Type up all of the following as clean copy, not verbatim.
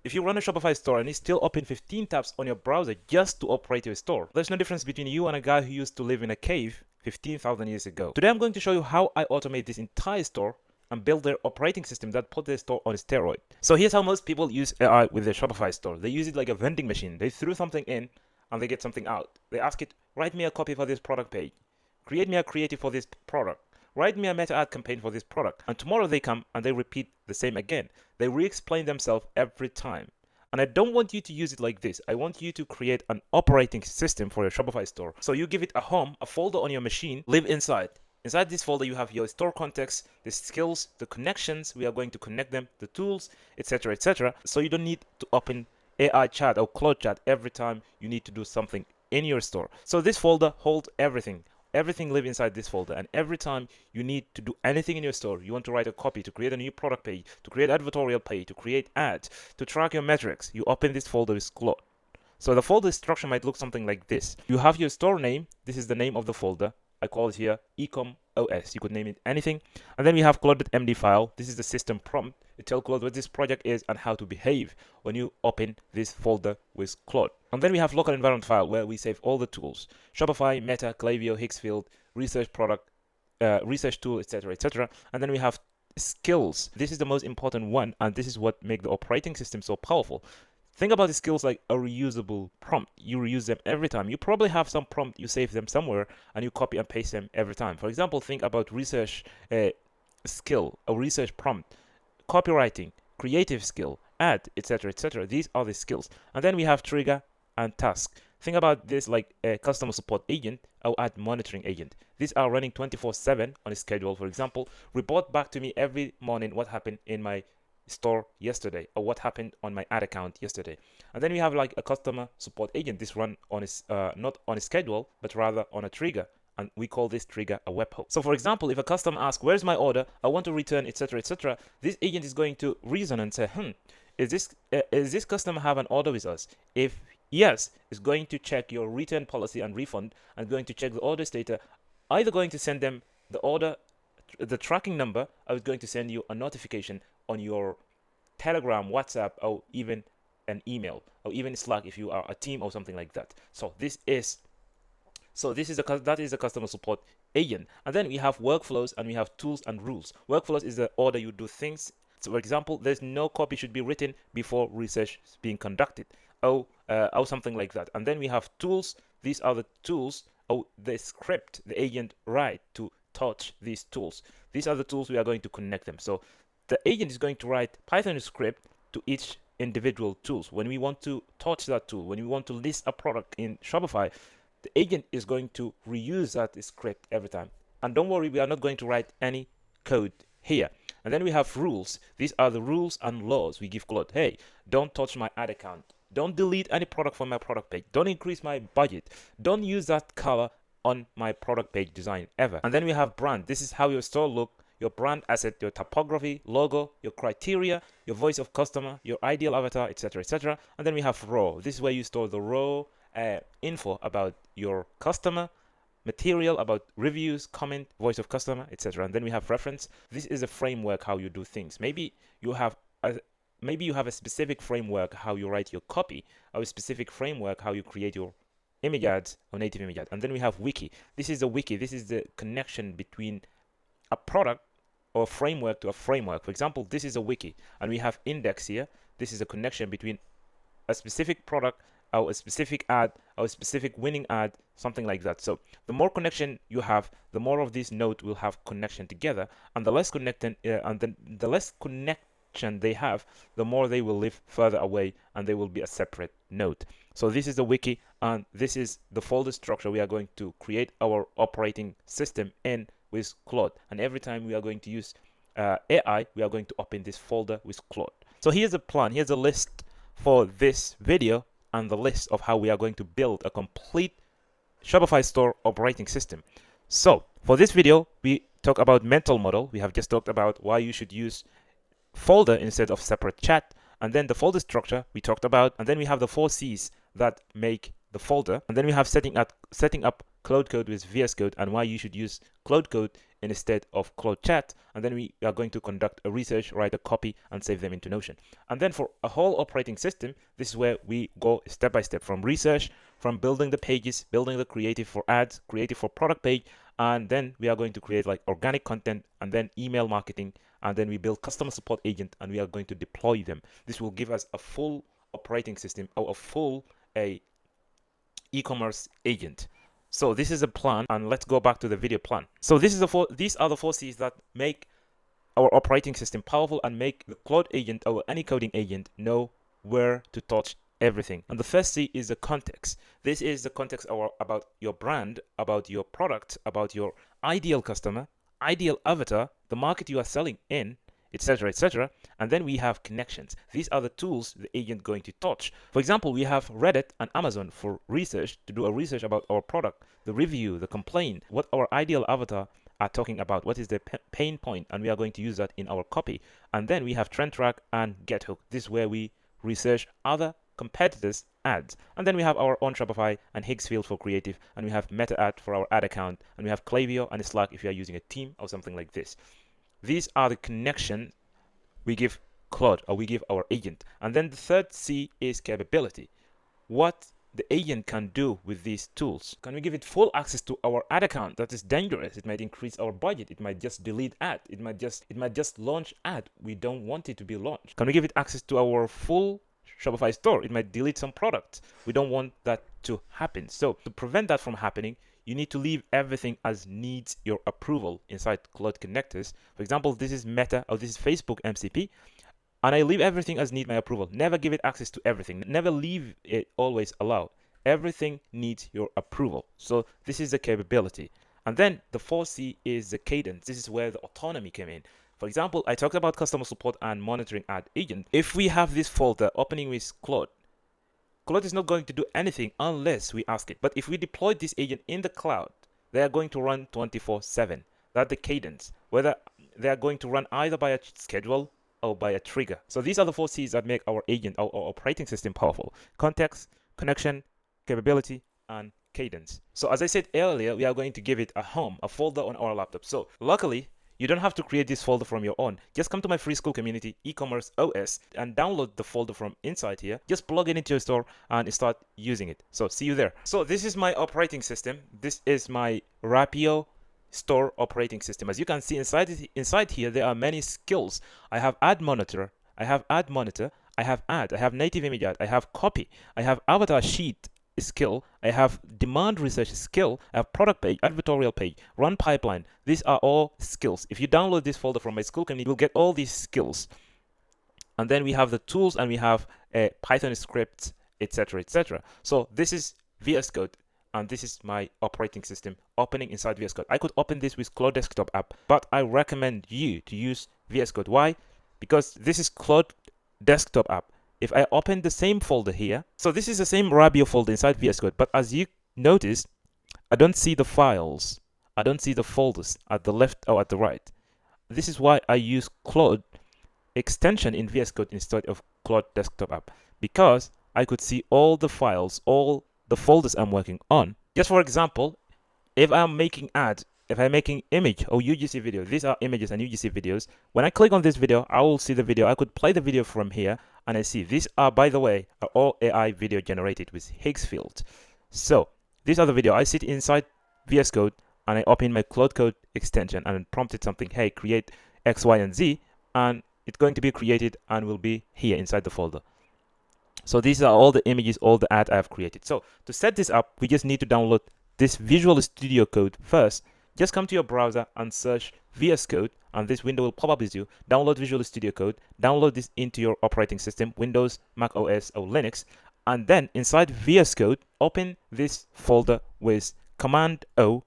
If you run a Shopify store and it's still open 15 tabs on your browser just to operate your store, there's no difference between you and a guy who used to live in a cave 15,000 years ago. Today I'm going to show you how I automate this entire store and build their operating system that put their store on a steroid. So here's how most people use AI with their Shopify store. They use it like a vending machine. They threw something in and they get something out. They ask it, write me a copy for this product page. Create me a creative for this product. Write me a meta ad campaign for this product. And tomorrow they come and they repeat the same again. They re-explain themselves every time. And I don't want you to use it like this. I want you to create an operating system for your Shopify store. So you give it a home, a folder on your machine, live inside. Inside this folder, you have your store context, the skills, the connections. We are going to connect them, the tools, etc., etc. So you don't need to open AI chat or Claude chat every time you need to do something in your store. So this folder holds everything. Everything lives inside this folder, and every time you need to do anything in your store, you want to write a copy, to create a new product page, to create advertorial page, to create ads, to track your metrics, you open this folder with Claude. So the folder structure might look something like this. You have your store name. This is the name of the folder. I call it here ecom OS. You could name it anything. And then we have Claude.md file. This is the system prompt. It tells Claude what this project is and how to behave when you open this folder with Claude. And then we have local environment file where we save all the tools. Shopify, Meta, Klaviyo, Hicksfield, research product, research tool, etc., etc. And then we have skills. This is the most important one, and this is what makes the operating system so powerful. Think about the skills like a reusable prompt. You reuse them every time. You probably have some prompt, you save them somewhere, and you copy and paste them every time. For example, think about research skill, a research prompt, copywriting, creative skill, ad, etc., etc. These are the skills. And then we have trigger and task. Think about this like a customer support agent or ad monitoring agent. These are running 24/7 on a schedule. For example, report back to me every morning what happened in my store yesterday or what happened on my ad account yesterday. And then we have like a customer support agent. This run on not on a schedule but rather on a trigger, and we call this trigger a webhook. So for example, if a customer asks, where's my order, I want to return, etc., etc., this agent is going to reason and say, is this customer have an order with us? If yes, it's going to check your return policy and refund and going to check the order status, either going to send them the order, the tracking number, or it's going to send you a notification on your Telegram, WhatsApp, or even an email, or even Slack if you are a team or something like that. So that is a customer support agent. And then we have workflows and we have tools and rules. Workflows is the order you do things. So for example, there's no copy should be written before research is being conducted, or something like that. And then we have tools. These are the tools, or the script the agent write to touch these tools. These are the tools we are going to connect them. So the agent is going to write Python script to each individual tools. When we want to touch that tool, when we want to list a product in Shopify, the agent is going to reuse that script every time. And don't worry, we are not going to write any code here. And then we have rules. These are the rules and laws we give Claude. Hey, don't touch my ad account. Don't delete any product from my product page. Don't increase my budget. Don't use that color on my product page design ever. And then we have brand. This is how your store look, your brand asset, your typography, logo, your criteria, your voice of customer, your ideal avatar, etc., etc. And then we have raw. This is where you store the raw info about your customer, material about reviews, comment, voice of customer, etc. And then we have reference. This is a framework how you do things. Maybe you have a specific framework how you write your copy, or a specific framework how you create your image ads or native image ads. And then we have wiki. This is a wiki. This is the connection between a product or a framework to a framework. For example, this is a wiki, and we have index here. This is a connection between a specific product or a specific ad or a specific winning ad, something like that. So the more connection you have, the more of these nodes will have connection together, and the less the less connection they have, the more they will live further away and they will be a separate node. So this is the wiki, and this is the folder structure we are going to create our operating system in with Claude. And every time we are going to use AI, we are going to open this folder with Claude. So here's a plan. Here's a list for this video and the list of how we are going to build a complete Shopify store operating system. So for this video, we talk about mental model. We have just talked about why you should use folder instead of separate chat. And then the folder structure we talked about. And then we have the 4 C's that make the folder. And then we have setting up Claude Code with VS Code and why you should use Claude Code instead of Claude Chat, and then we are going to conduct a research, write a copy, and save them into Notion. And then for a whole operating system, this is where we go step by step, from research, from building the pages, building the creative for ads, creative for product page, and then we are going to create like organic content, and then email marketing, and then we build customer support agent, and we are going to deploy them. This will give us a full operating system, or a full e-commerce agent. So this is a plan, and let's go back to the video plan. So these are the four C's that make our operating system powerful and make the Claude agent or any coding agent know where to touch everything. And the first C is the context. This is the context about your brand, about your product, about your ideal customer, ideal avatar, the market you are selling in, etc., etc. And then we have connections. These are the tools the agent going to touch. For example, we have Reddit and Amazon for research, to do a research about our product, the review, the complaint, what our ideal avatar are talking about, what is the pain point, and we are going to use that in our copy. And then we have Trend Track and GetHook. This is where we research other competitors' ads. And then we have our own Shopify and Higgsfield for creative, and we have Meta Ad for our ad account, and we have Klaviyo and Slack if you are using a team or something like this. These are the connections we give Claude, or we give our agent. And then the third C is capability. What the agent can do with these tools. Can we give it full access to our ad account? That is dangerous. It might increase our budget. It might just delete ad. It might just launch ad. We don't want it to be launched. Can we give it access to our full Shopify store? It might delete some products. We don't want that to happen. So to prevent that from happening, you need to leave everything as needs your approval inside Claude connectors. For example, this is Meta, or this is Facebook MCP, and I leave everything as need my approval. Never give it access to everything. Never leave it always allow. Everything needs your approval. So this is the capability. And then the 4C is the cadence. This is where the autonomy came in. For example, I talked about customer support and monitoring ad agent. If we have this folder opening with Claude, Claude is not going to do anything unless we ask it. But if we deploy this agent in the cloud, they are going to run 24/7. That's the cadence. Whether they are going to run either by a schedule or by a trigger. So these are the 4 C's that make our agent, our operating system, powerful: context, connection, capability, and cadence. So as I said earlier, we are going to give it a home, a folder on our laptop. So luckily, you don't have to create this folder from your own. Just come to my free school community, e-commerce OS, and download the folder from inside here. Just plug it into your store and start using it. So see you there. So this is my operating system. This is my RABBIO store operating system. As you can see inside here, there are many skills. I have ad monitor, I have ad, I have native image ad, I have copy, I have avatar sheet skill, I have demand research skill, I have product page, advertorial page, run pipeline. These are all skills. If you download this folder from my school community, you'll get all these skills. And then we have the tools, and we have a Python script, etc., etc. So this is VS Code, and this is my operating system opening inside VS Code. I could open this with Claude Desktop app, but I recommend you to use VS Code. Why? Because this is Claude Desktop app. If I open the same folder here, so this is the same RABBIO folder inside VS Code, but as you notice, I don't see the files. I don't see the folders at the left or at the right. This is why I use Claude extension in VS Code instead of Claude Desktop app, because I could see all the files, all the folders I'm working on. Just for example, if I'm making ads, if I'm making image or UGC video, these are images and UGC videos. When I click on this video, I will see the video. I could play the video from here, and I see these are, by the way, are all AI video generated with Higgsfield. So these are the video. I sit inside VS Code and I open my Claude Code extension and prompted something, hey, create X, Y, and Z, and it's going to be created and will be here inside the folder. So these are all the images, all the ads I have created. So to set this up, we just need to download this Visual Studio Code first. Just come to your browser and search VS Code, and this window will pop up with you. Download Visual Studio Code, download this into your operating system, Windows, Mac OS, or Linux, and then inside VS Code, open this folder with Command O.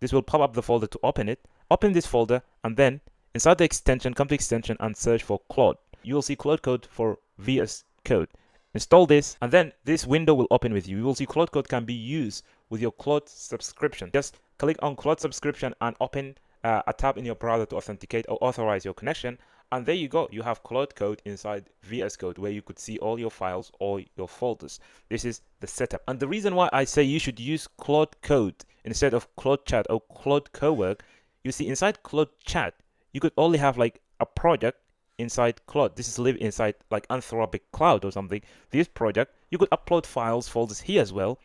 This will pop up the folder to open it. Open this folder, and then inside the extension, come to extension and search for Claude. You will see Claude Code for VS Code. Install this, and then this window will open with you. You will see Claude Code can be used with your Claude subscription. Just click on Claude subscription and open a tab in your browser to authenticate or authorize your connection. And there you go. You have Claude Code inside VS Code, where you could see all your files, all your folders. This is the setup. And the reason why I say you should use Claude Code instead of Claude Chat or Claude Cowork, You see, inside Claude Chat, you could only have like a project inside Claude. This is live inside like Anthropic Cloud or something. This project, you could upload files, folders here as well,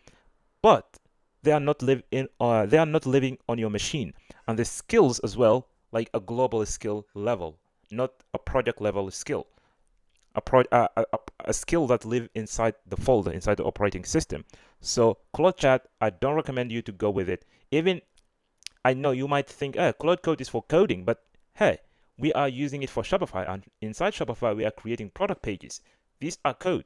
but they are not living on your machine. And the skills as well, like a global skill level, not a project level skill. A skill that live inside the folder, inside the operating system. So Claude Chat, I don't recommend you to go with it. Even I know you might think, Claude Code is for coding, but hey, we are using it for Shopify, and inside Shopify we are creating product pages. These are code.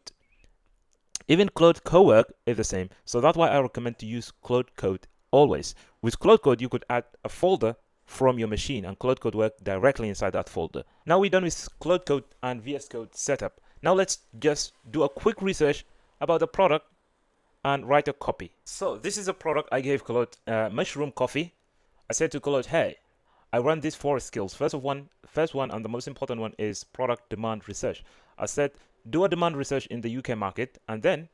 Even Claude Cowork is the same, so that's why I recommend to use Claude Code always. With Claude Code, you could add a folder from your machine, and Claude Code work directly inside that folder. Now we're done with Claude Code and VS Code setup. Now let's just do a quick research about the product and write a copy. So this is a product I gave Claude, mushroom coffee. I said to Claude, hey, I run these 4 skills. First one and the most important one is product demand research. I said, do a demand research in the UK market and then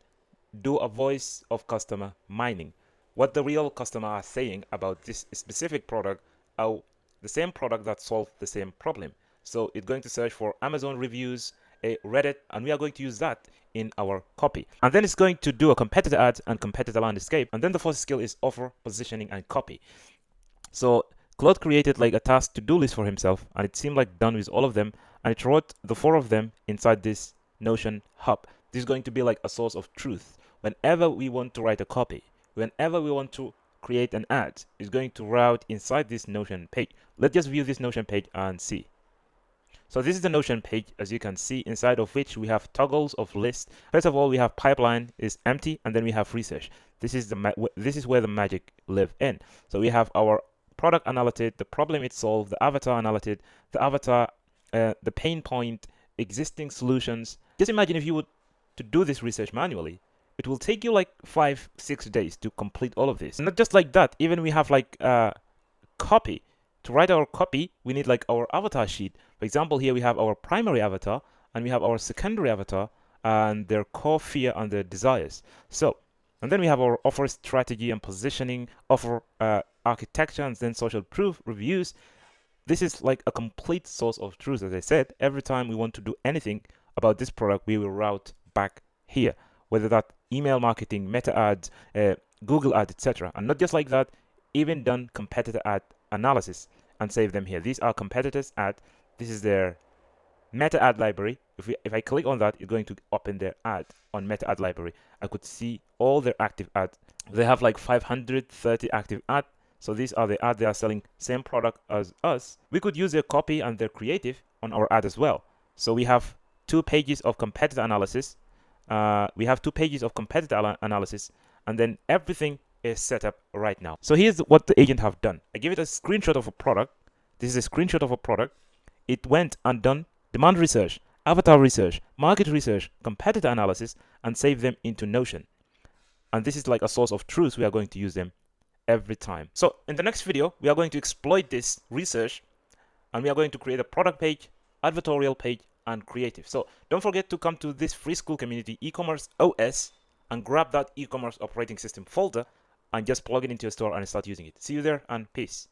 do a voice of customer mining. What the real customer are saying about this specific product, or the same product that solved the same problem. So it's going to search for Amazon reviews, Reddit, and we are going to use that in our copy. And then it's going to do a competitor ad and competitor landscape. And then the 4th skill is offer, positioning, and copy. So Claude created like a task to-do list for himself, and it seemed like done with all of them, and it wrote the 4 of them inside this Notion hub. This is going to be like a source of truth. Whenever we want to write a copy, whenever we want to create an ad, it's going to route inside this Notion page. Let's just view this Notion page and see. So this is the Notion page, as you can see, inside of which we have toggles of list. First of all, we have pipeline is empty, and then we have research. This is where the magic live in. So we have our product analytic, the problem it solved, the avatar analytic, the avatar, the pain point, existing solutions. Just imagine if you would to do this research manually. It will take you like 5-6 days to complete all of this. And not just like that, even we have like copy. To write our copy, we need like our avatar sheet. For example, here we have our primary avatar and we have our secondary avatar and their core fear and their desires. So, and then we have our offer strategy and positioning, offer architecture, and then social proof, reviews. This is like a complete source of truth. As I said, every time we want to do anything about this product, we will route back here, whether that email marketing, meta ads, Google ads, etc. And not just like that, even done competitor ad analysis and save them here. These are competitors ad. This is their meta ad library. If I click on that, it's going to open their ad on meta ad library. I could see all their active ads. They have like 530 active ads. So these are the ads they are selling, same product as us. We could use their copy and their creative on our ad as well. So we have 2 pages of competitor analysis. We have 2 pages of competitor analysis, and then everything is set up right now. So here's what the agent have done. I give it a screenshot of a product. This is a screenshot of a product. It went and done demand research, avatar research, market research, competitor analysis, and save them into Notion. And this is like a source of truth. We are going to use them every time. So in the next video, we are going to exploit this research, and we are going to create a product page, advertorial page, and creative. So don't forget to come to this free school community, e-commerce OS, and grab that e-commerce operating system folder and just plug it into your store and start using it. See you there, and peace.